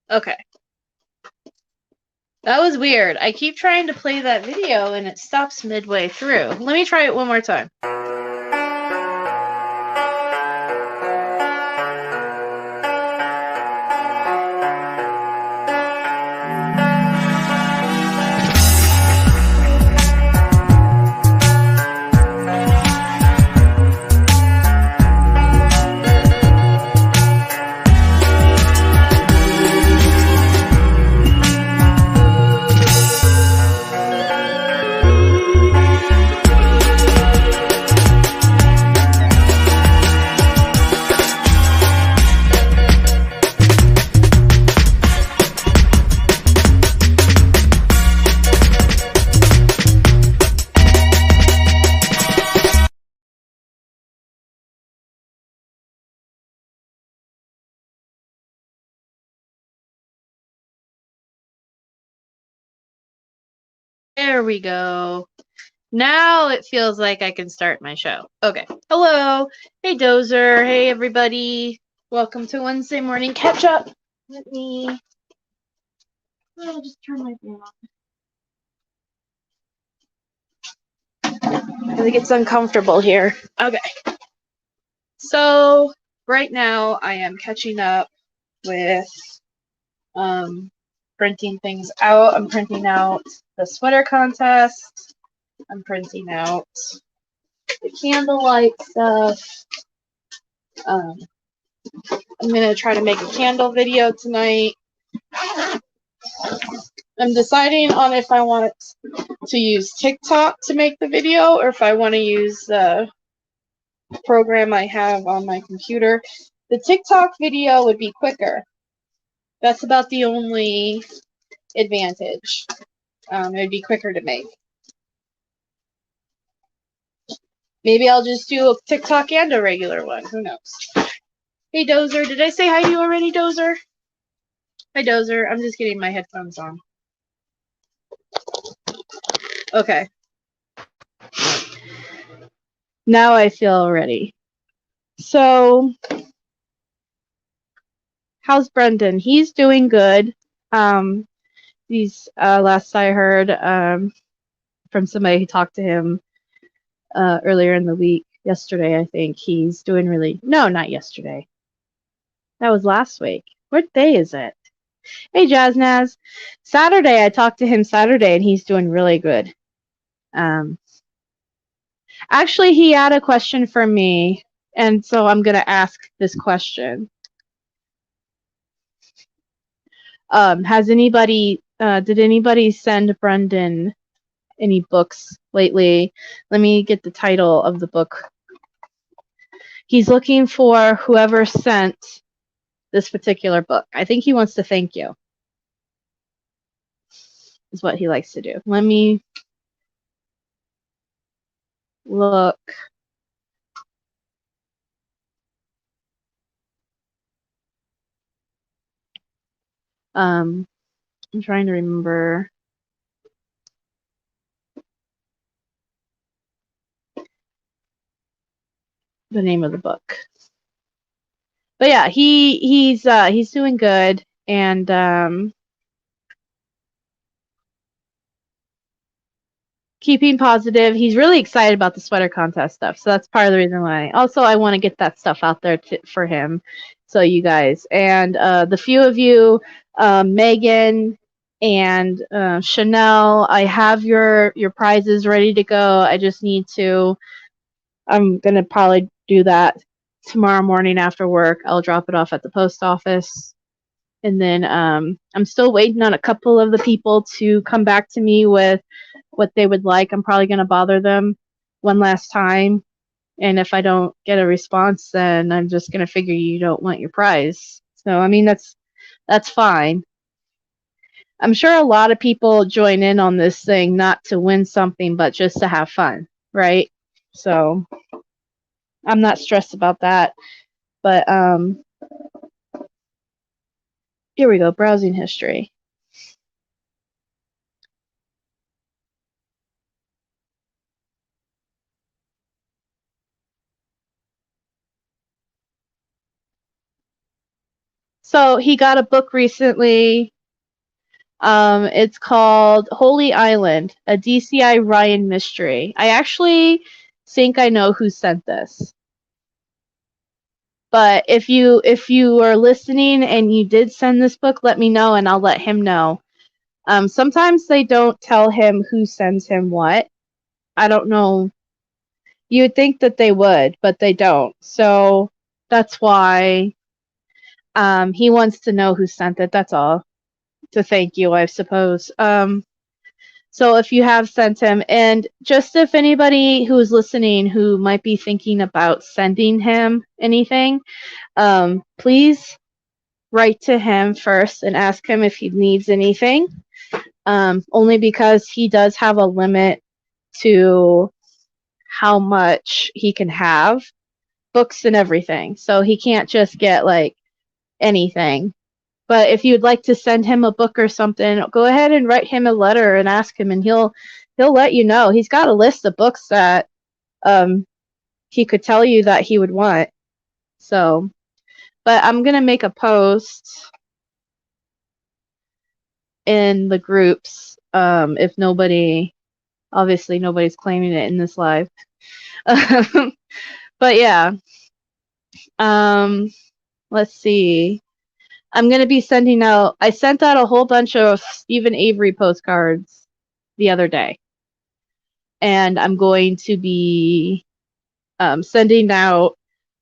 Okay. That was weird. I keep trying to play that video and it stops midway through. Let me try it one more time. There we go. Now it feels like I can start my show. Okay. Hello. Hey, Dozer. Hey, everybody. Welcome to Wednesday morning catch up. I'll just turn my fan on. I think it's uncomfortable here. Okay. So right now I am catching up with printing things out. I'm printing out the sweater contest. I'm printing out the candlelight stuff. I'm gonna try to make a candle video tonight. I'm deciding on if I want to use TikTok to make the video or if I want to use the program I have on my computer. The TikTok video would be quicker. That's about the only advantage. It would be quicker to make. Maybe I'll just do a TikTok and a regular one. Who knows? Hey, Dozer. Did I say hi to you already, Dozer? Hi, Dozer. I'm just getting my headphones on. Okay. Now I feel ready. So, how's Brendan? He's doing good. Last I heard from somebody who talked to him earlier in the week, yesterday, I think, he's doing really... No, not yesterday. That was last week. What day is it? Hey, Jaznaz. Saturday, I talked to him Saturday, and he's doing really good. Actually, he had a question for me, and so I'm going to ask this question. Did anybody send Brendan any books lately? Let me get the title of the book. He's looking for whoever sent this particular book. I think he wants to thank you. Is what he likes to do. Let me look. I'm trying to remember the name of the book. But yeah, he's doing good, and keeping positive. He's really excited about the sweater contest stuff, so that's part of the reason why. Also, I want to get that stuff out there for him, so you guys and the few of you, Megan and Chanel, I have your prizes ready to go. I just need to. I'm gonna probably do that tomorrow morning after work. I'll drop it off at the post office. And then I'm still waiting on a couple of the people to come back to me with what they would like. I'm probably going to bother them one last time. And if I don't get a response, then I'm just going to figure you don't want your prize. So, I mean, that's fine. I'm sure a lot of people join in on this thing not to win something, but just to have fun, right? So I'm not stressed about that. But here we go, browsing history. So he got a book recently. It's called Holy Island, a DCI Ryan mystery. I actually think I know who sent this. But if you are listening and you did send this book, let me know and I'll let him know. Sometimes they don't tell him who sends him what. I don't know. You would think that they would, but they don't. So that's why he wants to know who sent it. That's all. To thank you, I suppose. So if you have sent him, and just if anybody who's listening who might be thinking about sending him anything, please write to him first and ask him if he needs anything. Only because he does have a limit to how much he can have, books and everything. So he can't just get like anything. But if you'd like to send him a book or something, go ahead and write him a letter and ask him, and he'll let you know. He's got a list of books that he could tell you that he would want. So, but I'm gonna make a post in the groups. If nobody, obviously nobody's claiming it in this live. But yeah. Let's see. I'm going to be sending out, I sent out a whole bunch of Stephen Avery postcards the other day. And I'm going to be sending out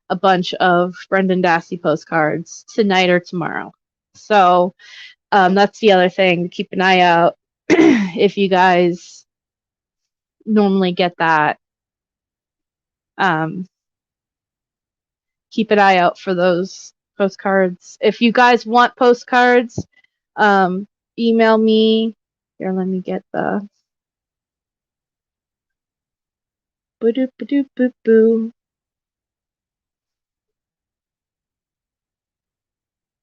a bunch of Brendan Dassey postcards tonight or tomorrow. So that's the other thing. Keep an eye out if you guys normally get that. Keep an eye out for those postcards. If you guys want postcards, email me. Here, let me get the boo-doo-ba-doo-boo-boo.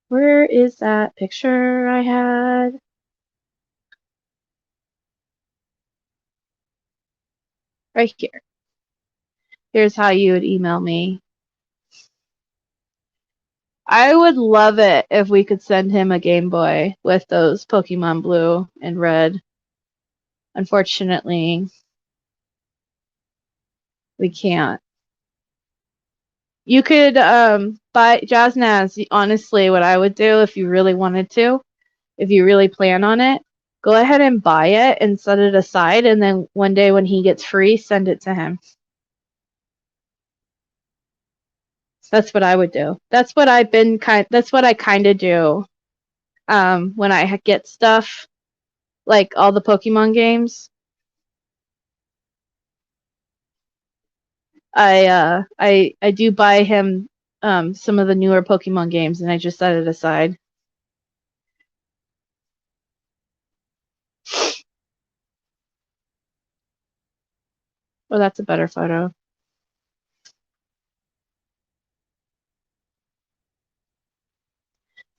Where is that picture I had? Right here. Here's how you would email me. I would love it if we could send him a Game Boy with those Pokemon Blue and Red. Unfortunately, we can't. You could buy Jaznaz. Honestly, what I would do if you really wanted to, if you really plan on it, go ahead and buy it and set it aside, and then one day when he gets free, send it to him. That's what I would do. That's what I've been that's what I kind of do when I get stuff like all the Pokemon games. I do buy him some of the newer Pokemon games, and I just set it aside. Oh, that's a better photo.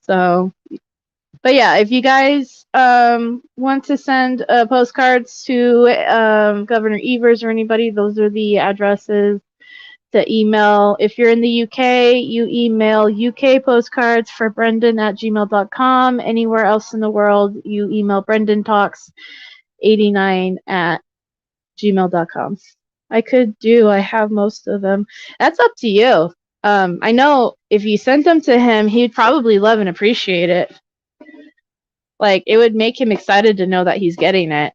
So, but yeah, if you guys want to send postcards to Governor Evers or anybody, those are the addresses to email. If you're in the UK, you email ukpostcards for brendan@gmail.com. Anywhere else in the world, you email brendantalks89@gmail.com. I have most of them. That's up to you. I know if you sent them to him, he'd probably love and appreciate it. Like, it would make him excited to know that he's getting it.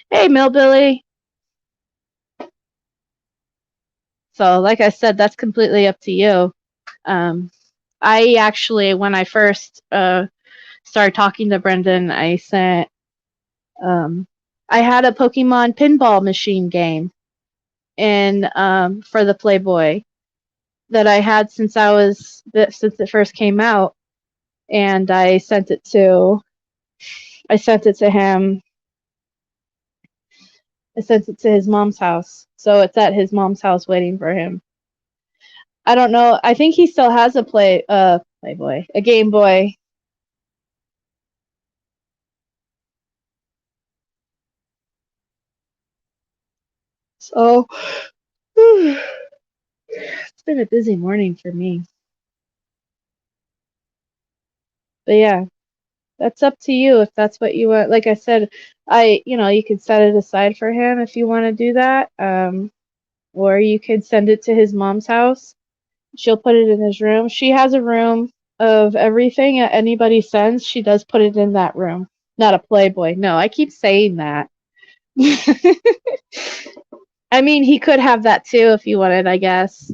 Hey, Millbilly. So, like I said, that's completely up to you. I actually, when I first started talking to Brendan, I sent, I had a Pokemon pinball machine game in for the Playboy that I had since it first came out, and I sent it to him. I sent it to his mom's house, so it's at his mom's house waiting for him. I don't know. I think he still has a Playboy, a Game Boy. So it's been a busy morning for me. But yeah, that's up to you if that's what you want. Like I said, you could set it aside for him if you want to do that. Or you could send it to his mom's house. She'll put it in his room. She has a room of everything that anybody sends. She does put it in that room. Not a Playboy. No, I keep saying that. I mean, he could have that too if you wanted, I guess.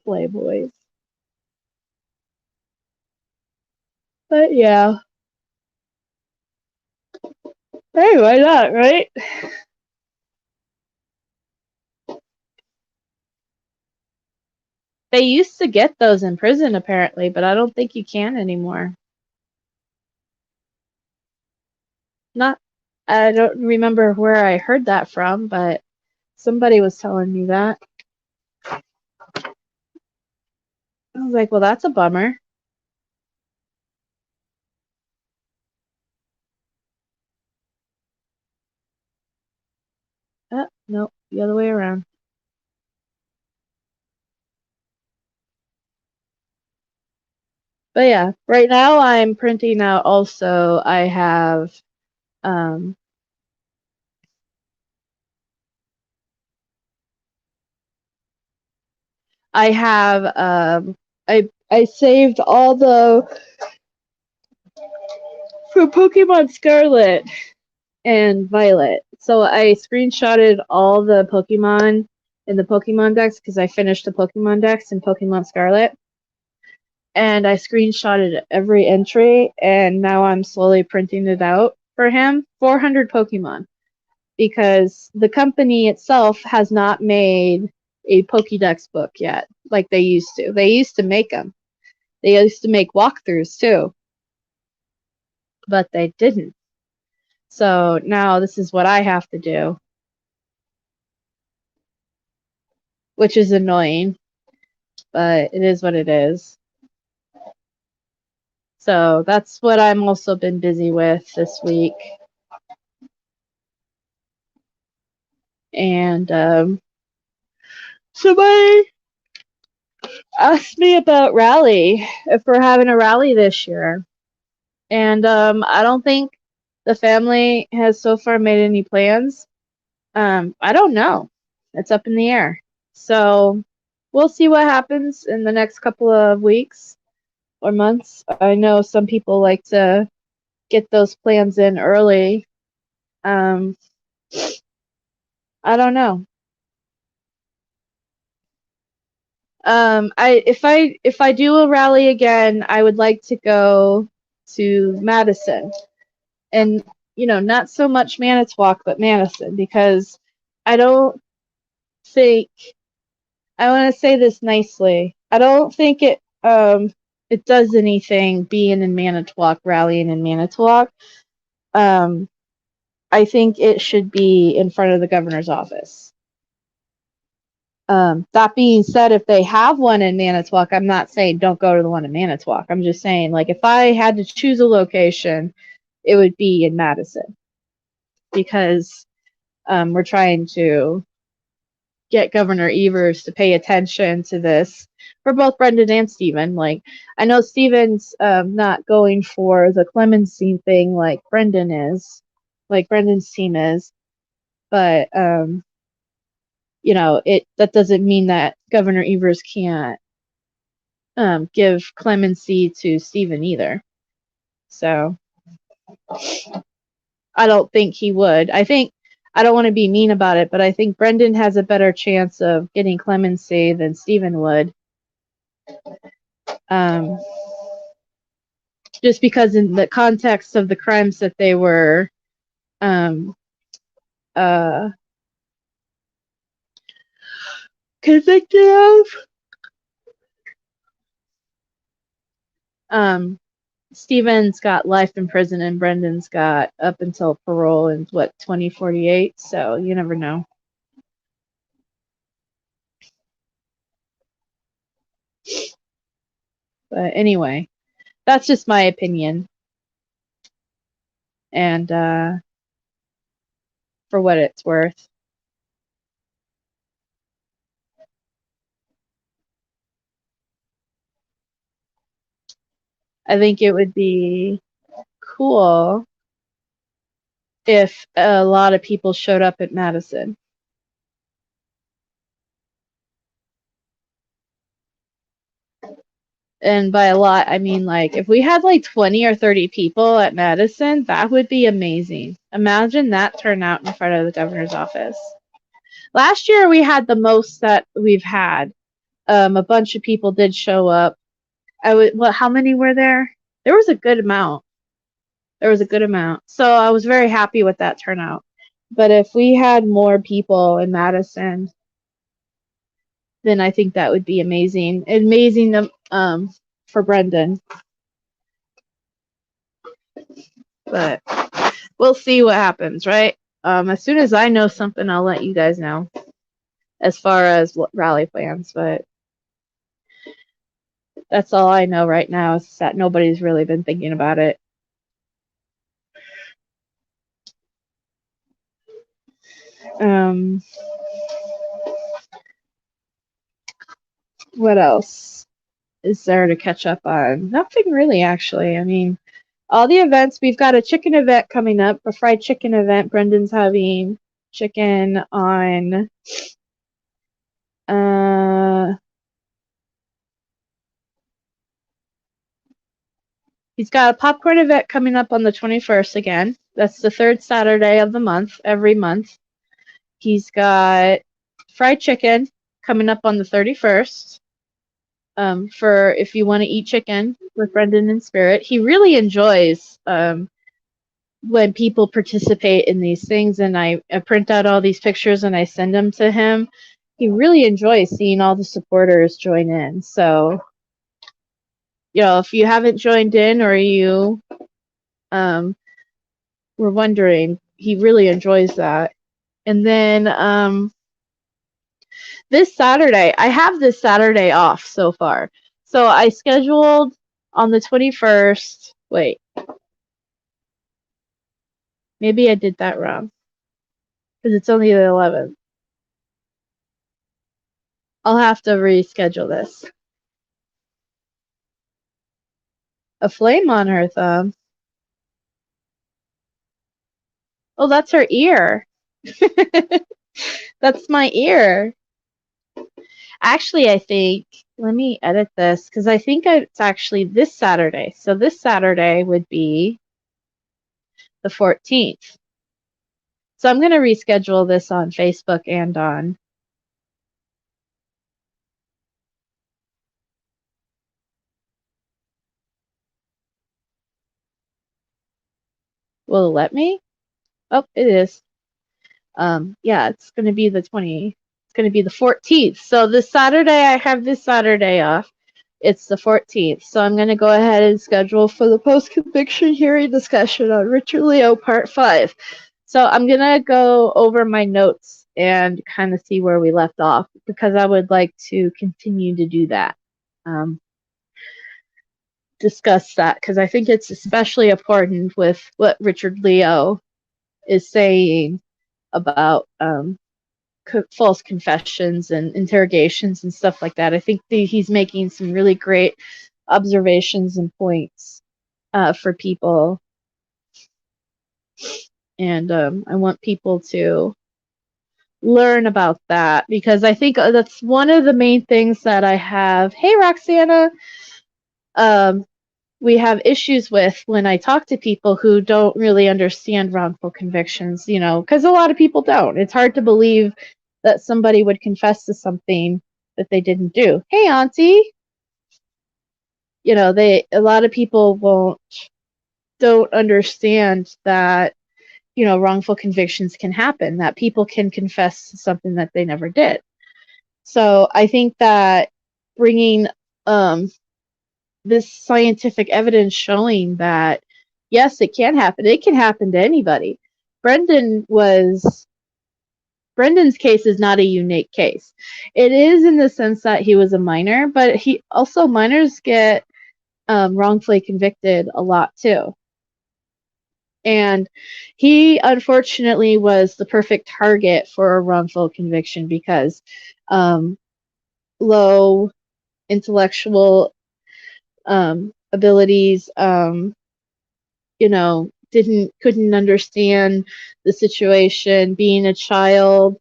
Playboys. But yeah. Hey, why not, right? They used to get those in prison, apparently, but I don't think you can anymore. Not, I don't remember where I heard that from, but somebody was telling me that. I was like, well, that's a bummer. Nope, the other way around. But yeah, right now I'm printing out also, um, I have, I saved all the, for Pokemon Scarlet and Violet. So I screenshotted all the Pokemon in the Pokemon decks because I finished the Pokemon decks in Pokemon Scarlet. And I screenshotted every entry, and now I'm slowly printing it out for him. 400 Pokemon. Because the company itself has not made a Pokédex book yet, like they used to. They used to make them. They used to make walkthroughs too, but they didn't. So now this is what I have to do, which is annoying, but it is what it is. So that's what I'm also been busy with this week. And somebody asked me about rally, if we're having a rally this year. And I don't think the family has so far made any plans. I don't know. It's up in the air. So we'll see what happens in the next couple of weeks or months. I know some people like to get those plans in early. Um, I don't know. If I do a rally again, I would like to go to Madison, and not so much Manitowoc, but Madison, because I don't think, I want to say this nicely. I don't think it does anything being in Manitowoc, rallying in Manitowoc. Um, I think it should be in front of the governor's office. That being said, if they have one in Manitowoc, I'm not saying don't go to the one in Manitowoc. I'm just saying, like, if I had to choose a location, it would be in Madison, because we're trying to get Governor Evers to pay attention to this for both Brendan and Stephen. Like, I know Stephen's not going for the clemency thing like Brendan is, like Brendan's team is, but that doesn't mean that Governor Evers can't give clemency to Stephen either. So I don't think he would. I don't want to be mean about it, but I think Brendan has a better chance of getting clemency than Stephen would. Just because in the context of the crimes that they were um, convicted of. Stephen's got life in prison and Brendan's got up until parole in 2048, so you never know. But anyway, that's just my opinion. And for what it's worth. I think it would be cool if a lot of people showed up at Madison. And by a lot, I mean like if we had like 20 or 30 people at Madison, that would be amazing. Imagine that turnout in front of the governor's office. Last year we had the most that we've had. A bunch of people did show up. How many were there? There was a good amount. So I was very happy with that turnout. But if we had more people in Madison, then I think that would be amazing. Amazing for Brendan. But we'll see what happens, right? As soon as I know something, I'll let you guys know as far as rally plans. But that's all I know right now is that nobody's really been thinking about it. What else is there to catch up on? Nothing really, actually. I mean, all the events. We've got a chicken event coming up, a fried chicken event. Brendan's having chicken on he's got a popcorn event coming up on the 21st again. That's the third Saturday of the month, every month. He's got fried chicken coming up on the 31st. For if you want to eat chicken with Brendan in spirit. He really enjoys when people participate in these things, and I print out all these pictures and I send them to him. He really enjoys seeing all the supporters join in. So, you know, if you haven't joined in or you were wondering, he really enjoys that. And then this Saturday, I have this Saturday off so far. So I scheduled on the 21st. Wait. Maybe I did that wrong. Because it's only the 11th. I'll have to reschedule this. A flame on her thumb. Oh, that's her ear. That's my ear. Actually, I think, let me edit this, because I think it's actually this Saturday. So this Saturday would be the 14th. So I'm going to reschedule this on Facebook and on. Will it let me? Oh, it is. Yeah, it's going to be the 14th. So this Saturday, I have this Saturday off. It's the 14th. So I'm going to go ahead and schedule for the post-conviction hearing discussion on Richard Leo Part 5. So I'm going to go over my notes and kind of see where we left off, because I would like to continue to do that. Discuss that, because I think it's especially important with what Richard Leo is saying about false confessions and interrogations and stuff like that. I think he's making some really great observations and points for people. And I want people to learn about that, because I think that's one of the main things that I have. Hey, Roxana. We have issues with when I talk to people who don't really understand wrongful convictions, you know, because a lot of people don't. It's hard to believe that somebody would confess to something that they didn't do. Hey, Auntie. You know, a lot of people don't understand that, you know, wrongful convictions can happen, that people can confess to something that they never did. So I think that bringing this scientific evidence showing that, yes, it can happen. It can happen to anybody. Brendan's case is not a unique case. It is in the sense that he was a minor, but minors get wrongfully convicted a lot too. And he unfortunately was the perfect target for a wrongful conviction, because low intellectual abilities, you know, couldn't understand the situation, being a child,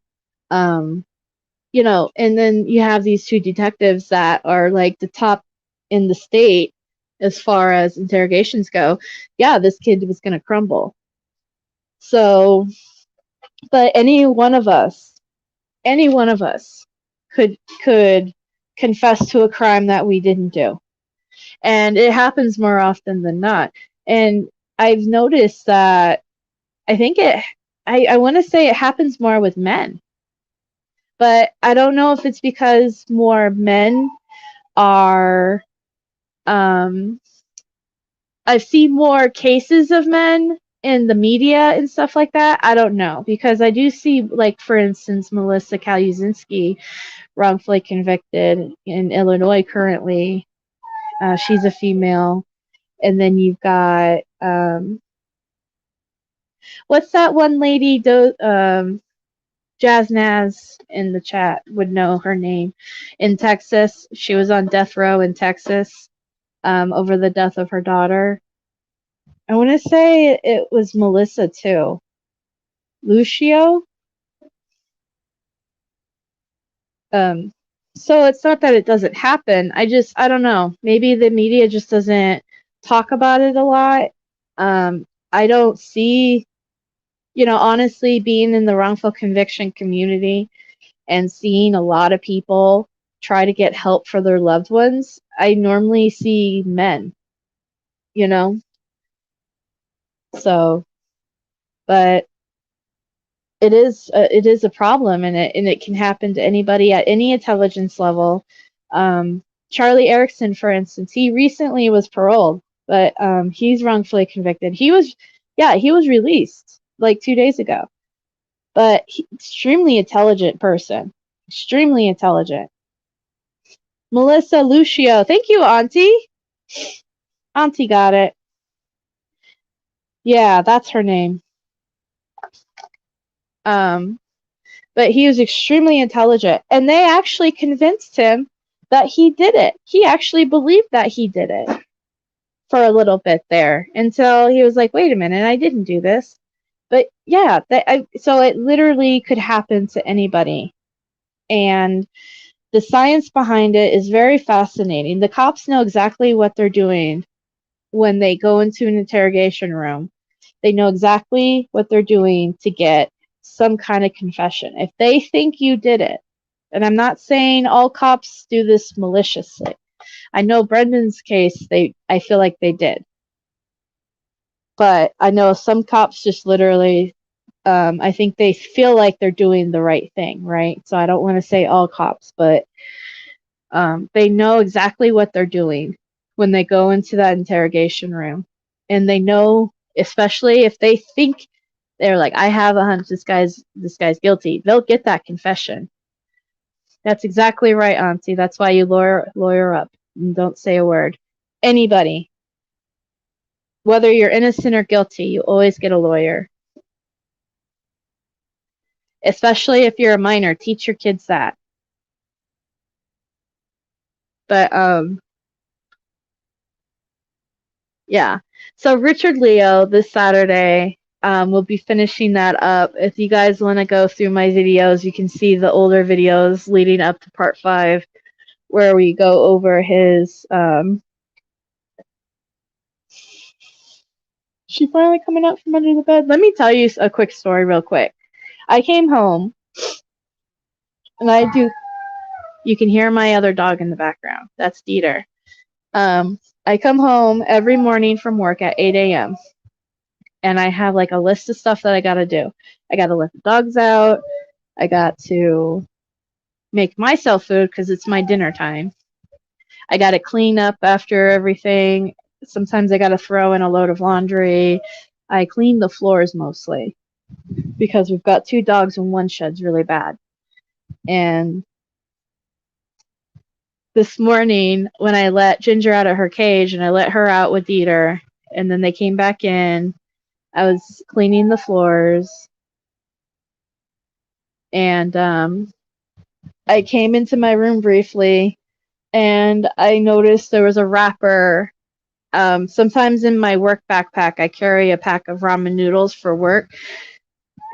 you know, and then you have these two detectives that are like the top in the state as far as interrogations go. Yeah, this kid was going to crumble. So, but any one of us could confess to a crime that we didn't do. And it happens more often than not. And I've noticed that I want to say it happens more with men. But I don't know if it's because more men are, I've seen more cases of men in the media and stuff like that. I don't know, because I do see, like, for instance, Melissa Kaluzinski, wrongfully convicted in Illinois currently. She's a female. And then you've got, what's that one lady, Jazz Naz in the chat would know her name, in Texas. She was on death row in Texas over the death of her daughter. I want to say it was Melissa too. Lucio. So it's not that it doesn't happen. I don't know. Maybe the media just doesn't talk about it a lot. I don't see, you know, honestly, being in the wrongful conviction community and seeing a lot of people try to get help for their loved ones, I normally see men, you know? So, but it is a problem, and it can happen to anybody at any intelligence level. Charlie Erickson, for instance, he recently was paroled, but he's wrongfully convicted. He was released like 2 days ago. But extremely intelligent person. Extremely intelligent. Melissa Lucio. Thank you, Auntie. Auntie got it. Yeah, that's her name. But he was extremely intelligent. And they actually convinced him that he did it. He actually believed that he did it for a little bit there, until he was like, wait a minute, I didn't do this. But yeah, so it literally could happen to anybody. And the science behind it is very fascinating. The cops know exactly what they're doing when they go into an interrogation room. They know exactly what they're doing to get some kind of confession. If they think you did it, and I'm not saying all cops do this maliciously. I know Brendan's case, I feel like they did. But I know some cops just literally, I think they feel like they're doing the right thing, right? So I don't want to say all cops, but they know exactly what they're doing when they go into that interrogation room. And they know, especially if they think, they're like, I have a hunch this guy's guilty, they'll get that confession. That's exactly right, Auntie. That's why you lawyer up and don't say a word. Anybody, whether you're innocent or guilty, you always get a lawyer. Especially if you're a minor, teach your kids that. But yeah. So Richard Leo this Saturday, we'll be finishing that up. If you guys want to go through my videos, you can see the older videos leading up to part 5, where we go over his. She finally coming out from under the bed. Let me tell you a quick story real quick. I came home, and you can hear my other dog in the background. That's Dieter. I come home every morning from work at 8 a.m. and I have like a list of stuff that I gotta do. I gotta let the dogs out. I got to make myself food because it's my dinner time. I gotta clean up after everything. Sometimes I gotta throw in a load of laundry. I clean the floors mostly because we've got 2 dogs and one shed's really bad. And this morning, when I let Ginger out of her cage and I let her out with Dieter, and then they came back in, I was cleaning the floors, and I came into my room briefly, and I noticed there was a wrapper Sometimes in my work backpack, I carry a pack of ramen noodles for work,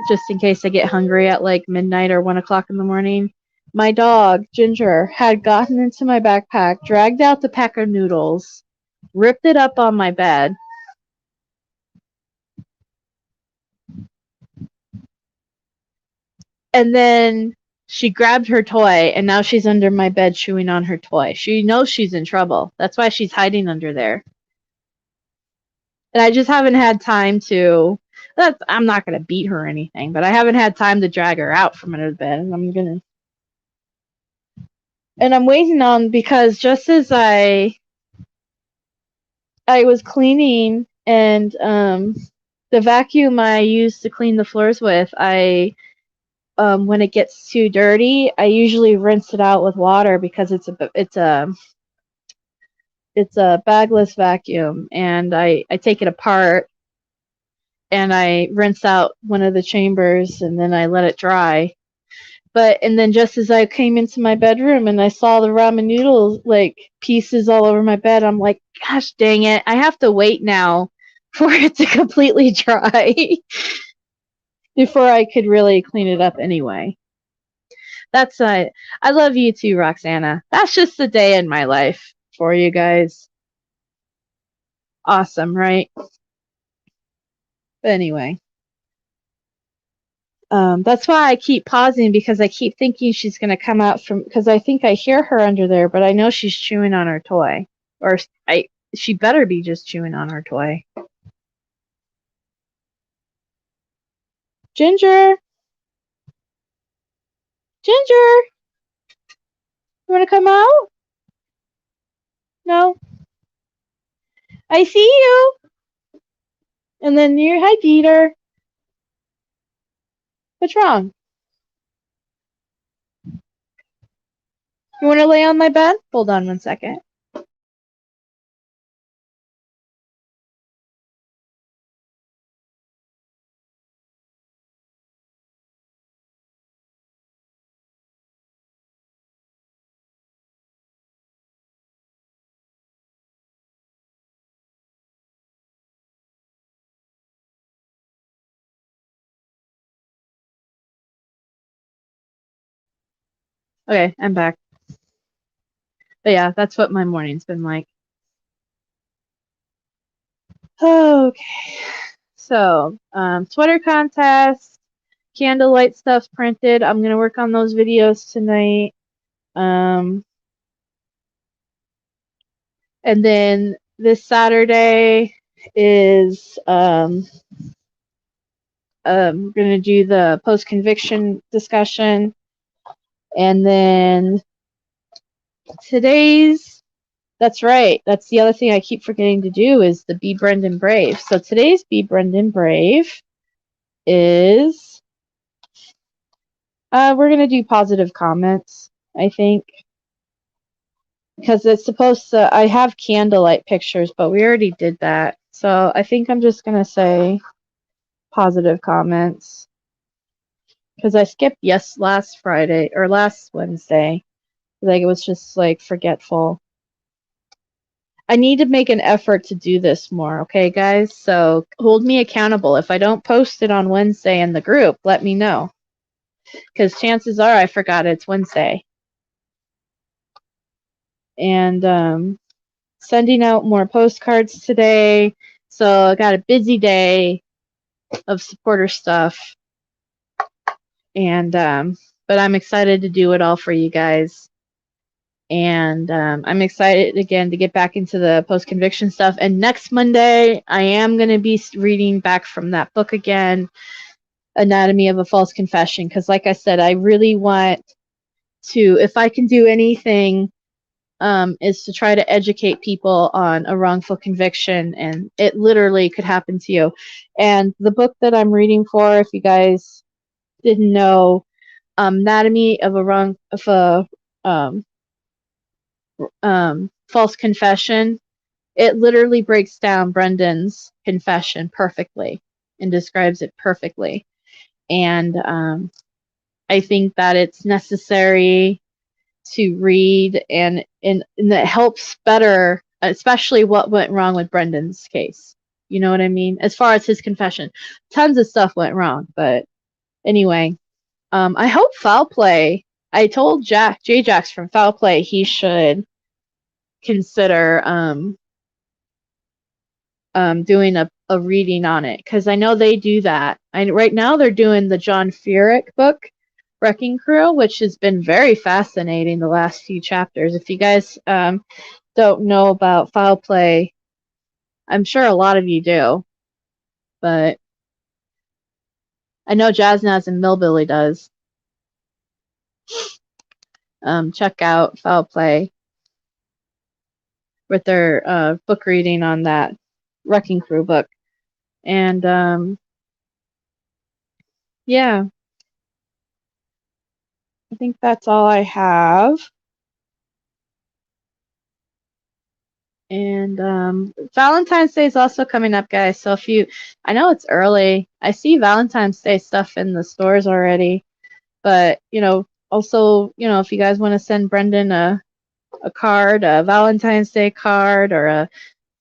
just in case I get hungry at like midnight or 1 o'clock in the morning. My dog, Ginger, had gotten into my backpack, dragged out the pack of noodles, ripped it up on my bed, and then she grabbed her toy, and now she's under my bed chewing on her toy. She knows she's in trouble. That's why she's hiding under there. And I just haven't had time to... I'm not going to beat her or anything, but I haven't had time to drag her out from under the bed. And I'm waiting on, because just as I was cleaning, and the vacuum I use to clean the floors with, when it gets too dirty, I usually rinse it out with water, because it's a bagless vacuum, and I take it apart and I rinse out one of the chambers, and then I let it dry. And then just as I came into my bedroom and I saw the ramen noodles like pieces all over my bed, I'm like, gosh dang it, I have to wait now for it to completely dry before I could really clean it up anyway. That's I love you too, Roxana. That's just a day in my life for you guys. Awesome, right? But anyway. That's why I keep pausing, because I keep thinking she's going to come out because I think I hear her under there, but I know she's chewing on her toy. Or she better be just chewing on her toy. Ginger! Ginger! You want to come out? No? I see you! And then you're, hi, Peter. What's wrong? You want to lay on my bed? Hold on 1 second. Okay, I'm back. But yeah, that's what my morning's been like. Okay. So, sweater contest, candlelight stuff printed. I'm going to work on those videos tonight. And then this Saturday is we're going to do the post-conviction discussion. And then that's right. That's the other thing I keep forgetting to do, is the Be Brendan Brave. So today's Be Brendan Brave is, we're going to do positive comments, I think. Because it's supposed to, I have candlelight pictures, but we already did that. So I think I'm just going to say positive comments. Because I skipped last Friday, or last Wednesday. Like, it was just like forgetful. I need to make an effort to do this more, okay, guys? So hold me accountable. If I don't post it on Wednesday in the group, let me know. Because chances are I forgot it's Wednesday. And sending out more postcards today. So I got a busy day of supporter stuff. And but I'm excited to do it all for you guys. And I'm excited again to get back into the post-conviction stuff. And next Monday, I am going to be reading back from that book again, Anatomy of a False Confession. Because like I said, I really want to, if I can do anything, is to try to educate people on a wrongful conviction. And it literally could happen to you. And the book that I'm reading for, if you guys didn't know, Anatomy of a false confession, it literally breaks down Brendan's confession perfectly and describes it perfectly. And I think that it's necessary to read, and it helps better especially what went wrong with Brendan's case. You know what I mean? As far as his confession, tons of stuff went wrong. But anyway, I hope Foul Play. I told J-Jax from Foul Play he should consider doing a reading on it, because I know they do that. Right now they're doing the John Furyk book, Wrecking Crew, which has been very fascinating the last few chapters. If you guys don't know about Foul Play, I'm sure a lot of you do, but I know Jazznaz and Millbilly does. Check out Foul Play with their book reading on that Wrecking Crew book. And yeah, I think that's all I have. And Valentine's Day is also coming up, guys. So if you, I know it's early. I see Valentine's Day stuff in the stores already. But, you know, also, you know, if you guys want to send Brendan a card, a Valentine's Day card, or a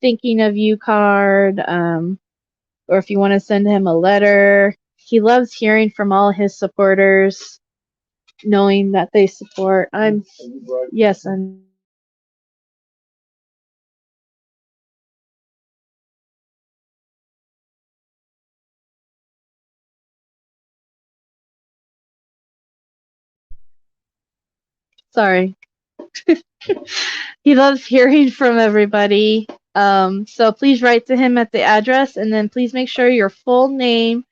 thinking of you card, or if you want to send him a letter. He loves hearing from all his supporters, knowing that they support. Yes, I'm sorry. He loves hearing from everybody. So please write to him at the address, and then please make sure your full name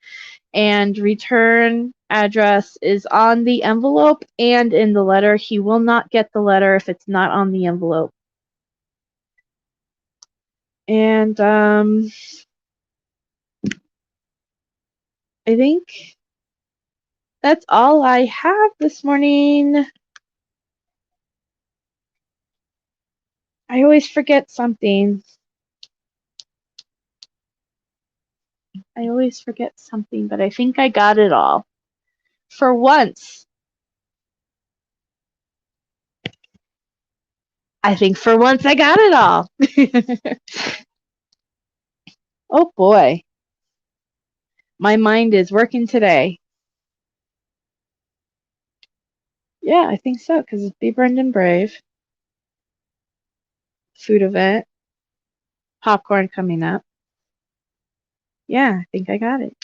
and return address is on the envelope and in the letter. He will not get the letter if it's not on the envelope. And I think that's all I have this morning. I always forget something. But I think I got it all. For once. I think for once I got it all. Oh boy. My mind is working today. Yeah, I think so, because it's Be Brendan Brave. Food event. Popcorn coming up. Yeah, I think I got it.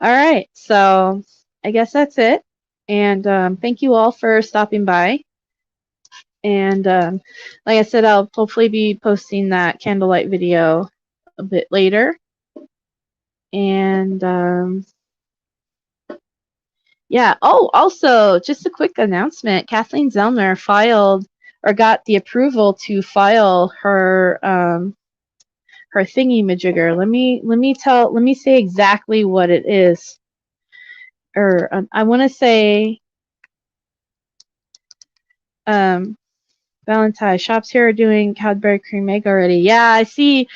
All right, so I guess that's it. And thank you all for stopping by. And like I said, I'll hopefully be posting that candlelight video a bit later. And yeah. Oh, also, just a quick announcement. Kathleen Zellner filed or got the approval to file her her thingy-majigger. Let me say exactly what it is. Or I want to say Valentine's shops here are doing Cadbury cream egg already. Yeah, I see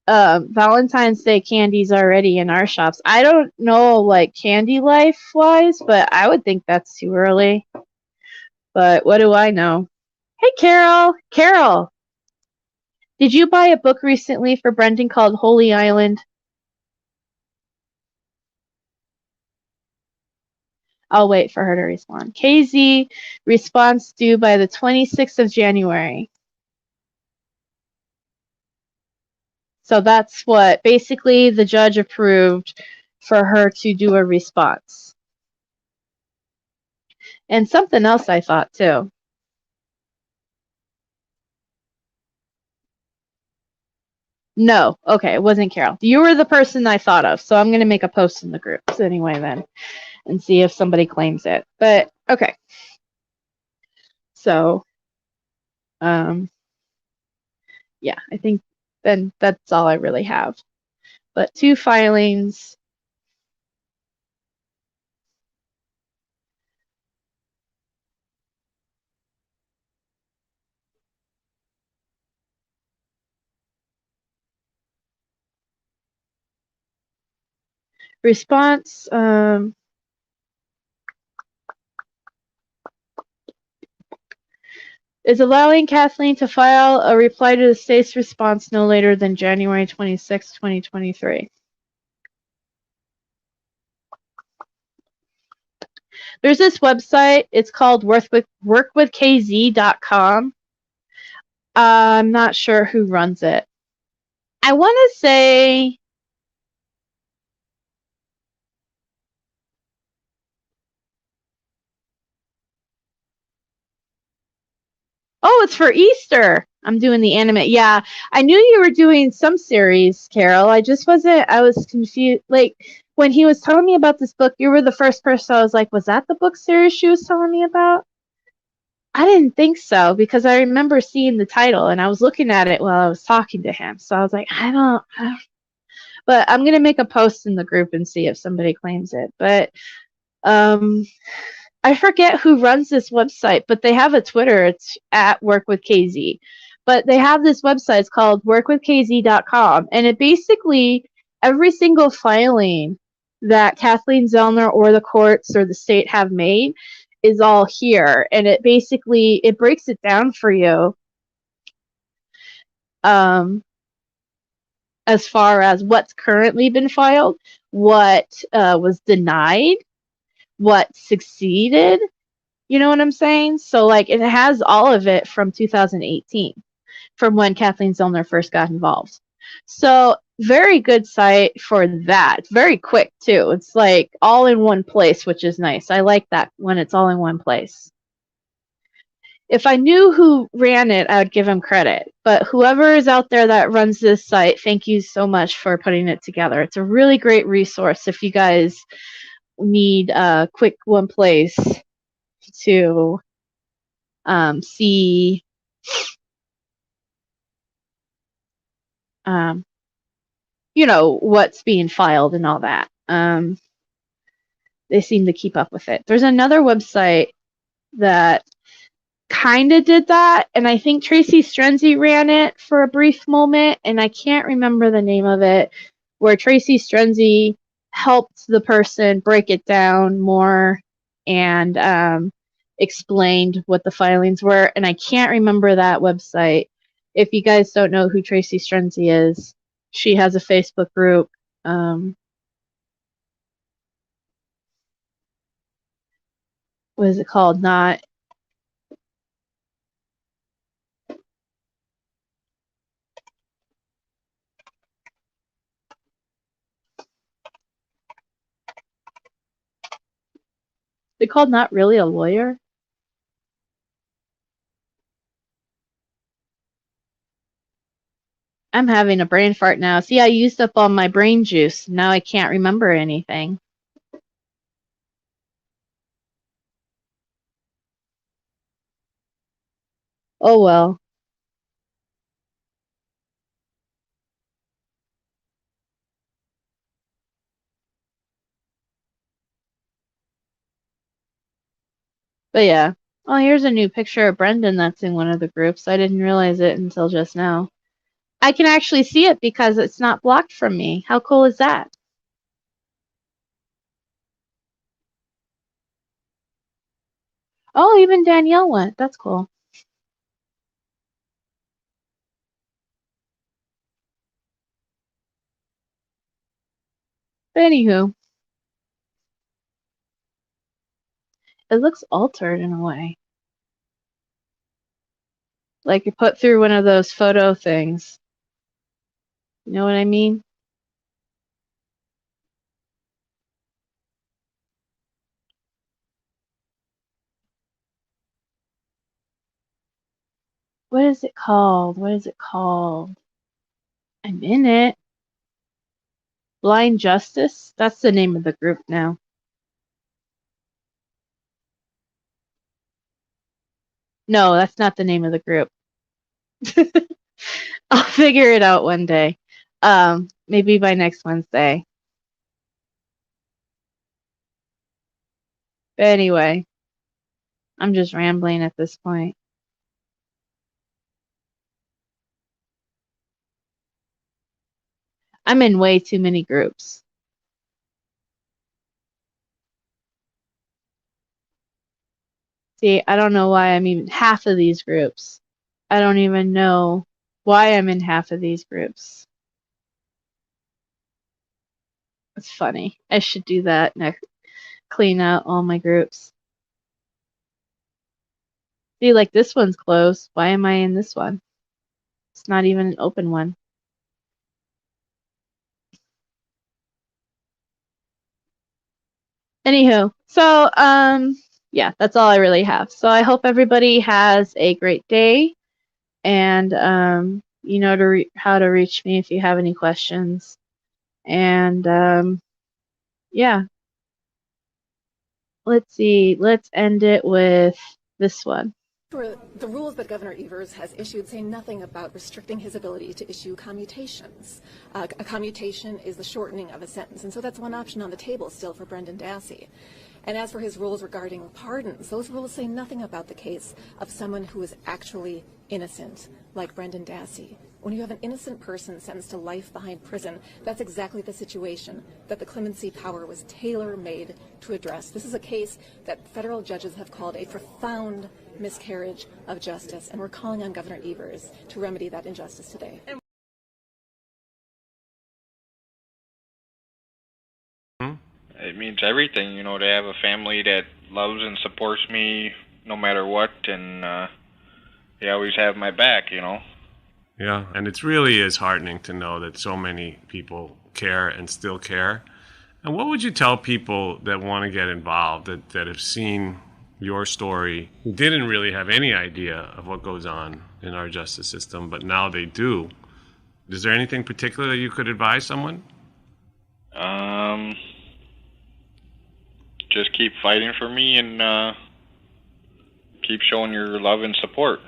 Valentine's Day candies already in our shops. I don't know, like, candy life wise, but I would think that's too early. But what do I know? Hey, Carol. Carol, did you buy a book recently for Brendan called Holy Island? I'll wait for her to respond. KZ, response due by the 26th of January. So that's what basically the judge approved for her to do a response. And something else I thought too. No, okay, it wasn't Carol. You were the person I thought of, so I'm going to make a post in the groups anyway then and see if somebody claims it. But okay. So, yeah, I think then that's all I really have. But 2 filings. Response, is allowing Kathleen to file a reply to the state's response no later than January 26, 2023. There's this website. It's called workwithkz.com. I'm not sure who runs it. I want to say oh, it's for Easter. I'm doing the anime. Yeah, I knew you were doing some series, Carol. I was confused. Like, when he was telling me about this book, you were the first person I was like, was that the book series she was telling me about? I didn't think so, because I remember seeing the title, and I was looking at it while I was talking to him. So I was like, I don't. But I'm going to make a post in the group and see if somebody claims it. But I forget who runs this website, but they have a Twitter. It's at workwithkz. But they have this website. It's called workwithkz.com. And it basically, every single filing that Kathleen Zellner or the courts or the state have made is all here. And it basically, it breaks it down for you as far as what's currently been filed, what was denied, what succeeded. You know what I'm saying? So, like, it has all of it from 2018, from when Kathleen Zellner first got involved. So, very good site for that. It's very quick, too. It's, like, all in one place, which is nice. I like that when it's all in one place. If I knew who ran it, I would give him credit. But whoever is out there that runs this site, thank you so much for putting it together. It's a really great resource if you guys need a quick one place to see you know, what's being filed and all that. They seem to keep up with it. There's another website that kind of did that, and I think Tracy Strenzi ran it for a brief moment, and I can't remember the name of it, where Tracy Strenzi helped the person break it down more and explained what the filings were, and I can't remember that website. If you guys don't know who Tracy Strenzi is, she has a Facebook group. What is it called? Not. They called Not Really a Lawyer? I'm having a brain fart now. See, I used up all my brain juice. Now I can't remember anything. Oh well. But yeah. Oh, here's a new picture of Brendan that's in one of the groups. I didn't realize it until just now. I can actually see it because it's not blocked from me. How cool is that? Oh, even Danielle went. That's cool. But anywho, it looks altered in a way. Like you put through one of those photo things. You know what I mean? What is it called? What is it called? I'm in it. Blind Justice? That's the name of the group now. No, that's not the name of the group. I'll figure it out one day. Maybe by next Wednesday. But anyway, I'm just rambling at this point. I'm in way too many groups. See, I don't know why I'm even half of these groups. I don't even know why I'm in half of these groups. It's funny. I should do that next. Clean out all my groups. See, like this one's closed. Why am I in this one? It's not even an open one. Anywho, so yeah, that's all I really have. So I hope everybody has a great day, and you know how to reach me if you have any questions. And yeah, let's see. Let's end it with this one. The rules that Governor Evers has issued say nothing about restricting his ability to issue commutations. A commutation is the shortening of a sentence, and so that's one option on the table still for Brendan Dassey. And as for his rules regarding pardons, those rules say nothing about the case of someone who is actually innocent, like Brendan Dassey. When you have an innocent person sentenced to life behind prison, that's exactly the situation that the clemency power was tailor-made to address. This is a case that federal judges have called a profound miscarriage of justice, and we're calling on Governor Evers to remedy that injustice today. It means everything, you know, to have a family that loves and supports me no matter what, and they always have my back, you know. Yeah, and it really is heartening to know that so many people care and still care. And what would you tell people that want to get involved, that have seen your story, who didn't really have any idea of what goes on in our justice system, but now they do? Is there anything particular that you could advise someone? Just keep fighting for me and keep showing your love and support.